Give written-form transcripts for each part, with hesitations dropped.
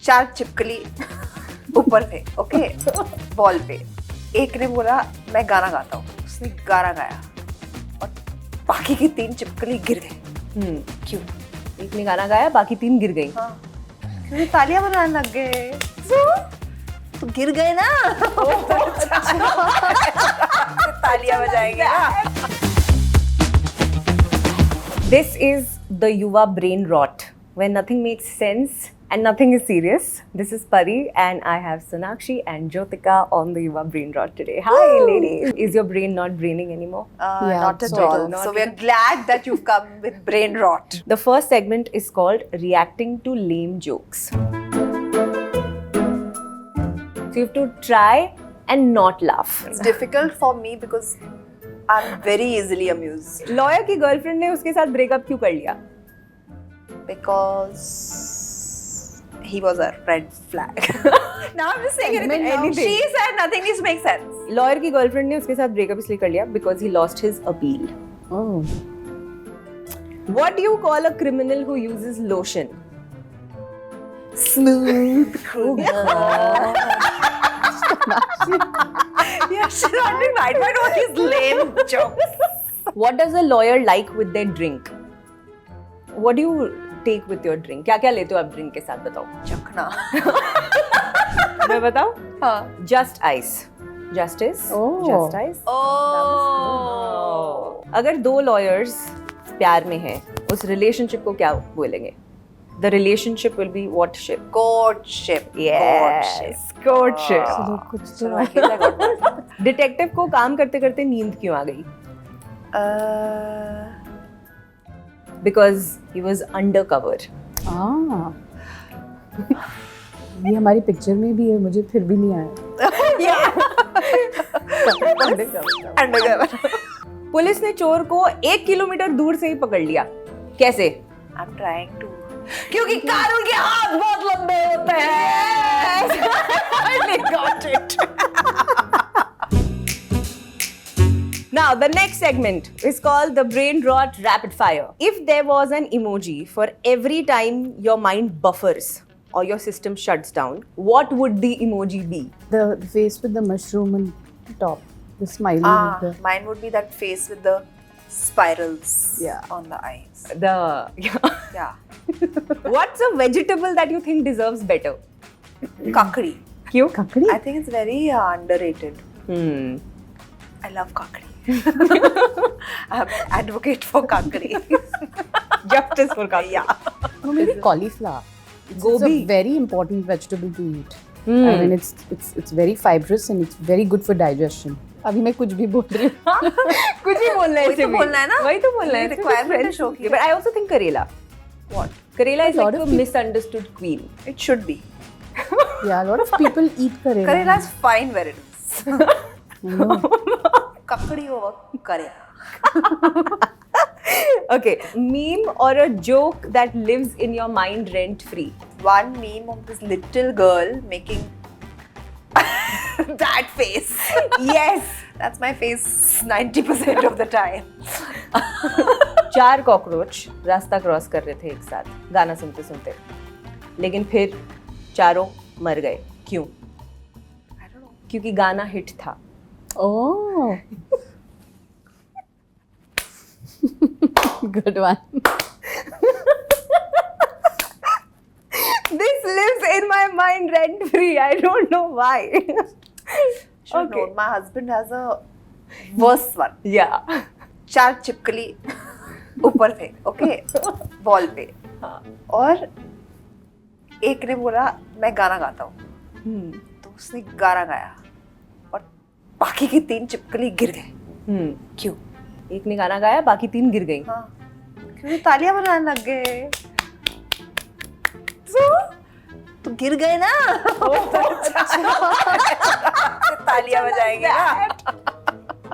4 छिपकली ऊपर थे, ओके, बॉल पे। एक ने बोला मैं गाना गाता हूँ, उसने गाना गाया और बाकी की 3 छिपकली गिर गए। क्यों? एक ने गाना गाया, बाकी 3 गिर गई। हाँ, क्योंकि तालियां बजाने लग गए। तो गिर गए ना। तालियां बजाएंगे ना। This is the Yuva brain rot, where nothing makes sense and nothing is serious. This is Pari and I have Sonakshi and Jyotika on the Yuva brain rot today. Hi ladies. Is your brain not braining anymore? Not at sort all. of, not So we're glad that you've come with brain rot. The first segment is called reacting to lame jokes. So you have to try and not laugh. It's difficult for me because I'm very easily amused. Lawyer की girlfriend ने उसके साथ breakup क्यों कर लिया? Because he was a red flag. Now I'm just saying anything. She said nothing needs to make sense. Lawyer की girlfriend ने उसके साथ ब्रेकअप इसलिए कर लिया because he lost his appeal. Oh. What do you call a criminal who uses lotion? Smooth criminal. Yeah, she's wondering why do I know these lame jokes? What does a lawyer like with their drink? What do you take with your drink? क्या क्या लेते हो आप drink के साथ बताओ? चखना. मैं बताऊँ? हाँ. Just ice. Justice. Oh. Just ice. Oh. अगर 2 lawyers प्यार में हैं, उस relationship को क्या बोलेंगे? The relationship will be what ship? Courtship. Yes. Courtship. चलो कुछ तो I feel like I got that. Detective को काम करते करते नींद क्यों आ गई? Because he was undercover. Ah. ये हमारी पिक्चर में भी है, मुझे फिर भी नहीं आया. Undercover. पुलिस ने चोर को 1 किलोमीटर दूर से ही पकड़ लिया. कैसे? I'm trying to. क्योंकि कानून के हाथ बहुत लंबे होते हैं. I got it. Now, the next segment is called the brain rot rapid fire. If there was an emoji for every time your mind buffers or your system shuts down, what would the emoji be? The face with the mushroom on top, the smiley. with the... Mine would be that face with the spirals Yeah. on the eyes. Yeah. What's a vegetable that you think deserves better? Kakdi. Kyun? Kakdi? I think it's very underrated. I love kakdi. I'm an advocate for kakdi. Justice for kakdi. Yeah. No, maybe cauliflower. It's Gobi. a very important vegetable to eat. I mean, it's very fibrous and it's very good for digestion. अभी मैं कुछ भी बोल रही हूँ. कुछ ही बोलना है वही तो बोलना है ना? वही तो बोलना है. Requirement है show की. But I also think Karela. What? Karela is A lot like of a misunderstood queen. It should be. Yeah, a lot of people eat karela. Karela is fine where it is. I know. Kakdi over Karela. Okay, meme or a joke that lives in your mind rent free. One meme of this little girl making that face. Yes. That's my face 90% of the time. 4 cockroach रास्ता cross कर रहे थे एक साथ गाना सुनते सुनते, लेकिन फिर चारों मर गए. क्यों? I don't know. क्योंकि गाना हिट था. Oh. Good one. This lives in my mind rent free. I don't know why. Should know. My husband has a worse one. Yeah. 4 छिपकली ऊपर थे, ओके, बॉल पे. और एक ने बोला मैं गाना गाता हूँ, तो उसने गाना गाया और बाकी की 3 छिपकली गिर गए. क्यों? एक ने गाना गाया, बाकी 3 गिर गई. हाँ, क्योंकि तालियां बजाने लग गए. तो गिर गए ना. तालियां बजाएंगे ना.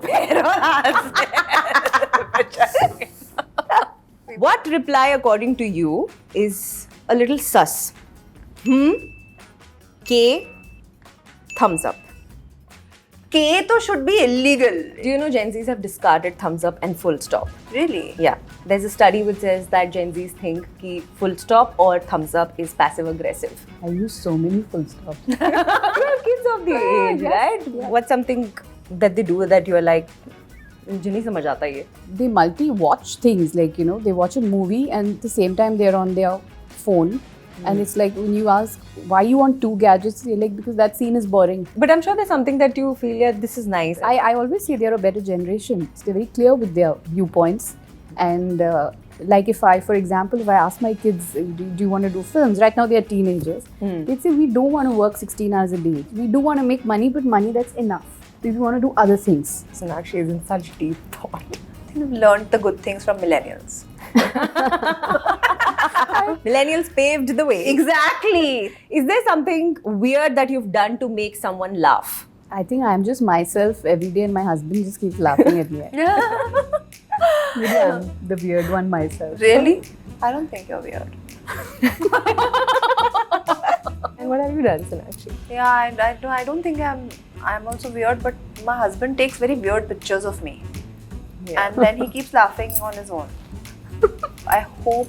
पैर और हाथ से. What reply according to you is a little sus? K, thumbs up. K तो should be illegal. Do you know Gen Zs have discarded thumbs up and full stop? Really? Yeah, there's a study which says that Gen Zs think कि full stop or thumbs up is passive aggressive. I use so many full stops. You're kids of the age, yes, right? yeah. What's something that they do that you're like, मुझे नहीं समझ आता ये. They multi-watch things, like, you know, they watch a movie and at the same time they're on their phone. And it's like when you ask why you want two gadgets, you're like, because that scene is boring. But I'm sure there's something that you feel, yeah, this is nice. I always say they're a better generation. They're very clear with their viewpoints. And like if I, for example, if I ask my kids, do you want to do films? Right now they're teenagers. They'd say, we don't want to work 16 hours a day. We do want to make money, but money that's enough. We want to do other things. Sonakshi is in such deep thought. I think we've learned the good things from millennials. Millennials paved the way. Exactly. Is there something weird that you've done to make someone laugh? I think I'm just myself every day and my husband just keeps laughing at me. Maybe I'm the weird one myself. Really? I don't think you're weird. And what have you done, Sonakshi? Yeah, I don't think I'm also weird, but my husband takes very weird pictures of me. Yeah. And then he keeps laughing on his own. I hope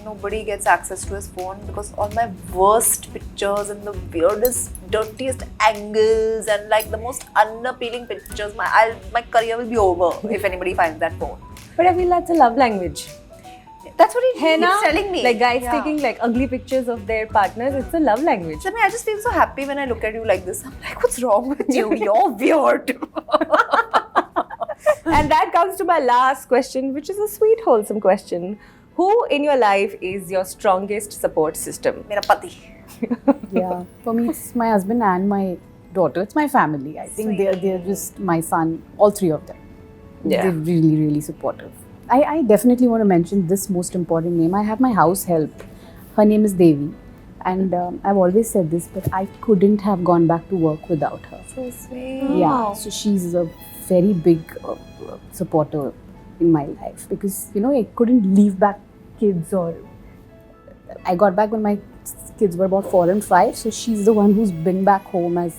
nobody gets access to his phone because all my worst pictures and the weirdest, dirtiest angles and like the most unappealing pictures, my career will be over if anybody finds that phone. But I feel that's a love language. That's what he है keeps ना? telling me. Like guys Yeah. taking like ugly pictures of their partners, it's a love language. I mean, I just feel so happy when I look at you like this. I'm like, what's wrong with you? You're weird. And that comes to my last question, which is a sweet, wholesome question. Who in your life is your strongest support system? Mera pati. Yeah, for me it's my husband and my daughter. It's my family. I think they're just my son. All three of them. Yeah. They're really, really supportive. I definitely want to mention this most important name. I have my house help. Her name is Devi, and I've always said this, but I couldn't have gone back to work without her. So sweet. Yeah, so she's a very big supporter in my life because, you know, I couldn't leave back kids, or I got back when my kids were about 4 and 5. So she's the one who's been back home as,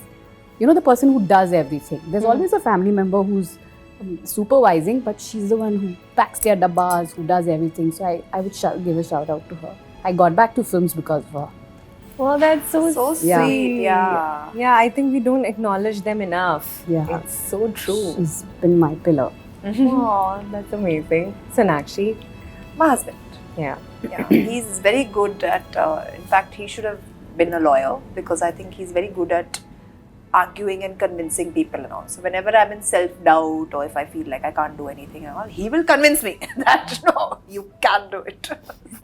you know, the person who does everything. There's always a family member who's supervising, but she's the one who packs their dabbas, who does everything. So I would give a shout out to her. I got back to films because of her. Well, that's so Yeah. sweet. Yeah. Yeah, I think we don't acknowledge them enough. Yeah. It's so true. She's been my pillar. Oh, that's amazing. Sonakshi. My husband. Yeah. Yeah, he's very good at. In fact, he should have been a lawyer because I think he's very good at arguing and convincing people and all. So whenever I'm in self-doubt or if I feel like I can't do anything and all, he will convince me that no, you can do it.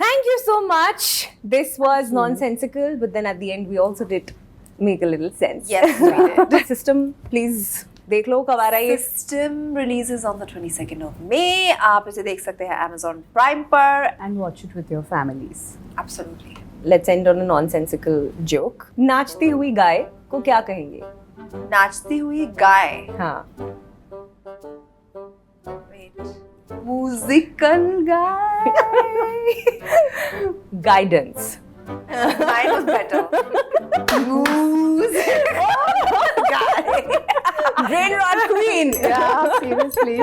Thank you so much. This was nonsensical, but then at the end we also did make a little sense. Yes, we did. System, please देख लो कब आ रहा है ये. System releases on the 22nd of May. आप इसे देख सकते हैं Amazon Prime पर. And watch it with your families. Absolutely. Let's end on a nonsensical joke. नाचती हुई गाय को क्या कहेंगे? नाचती हुई गाय. हाँ. Wait. Musical guy. Guidance. Mine was better. Musical guy. Brain rot queen. Yeah, seriously.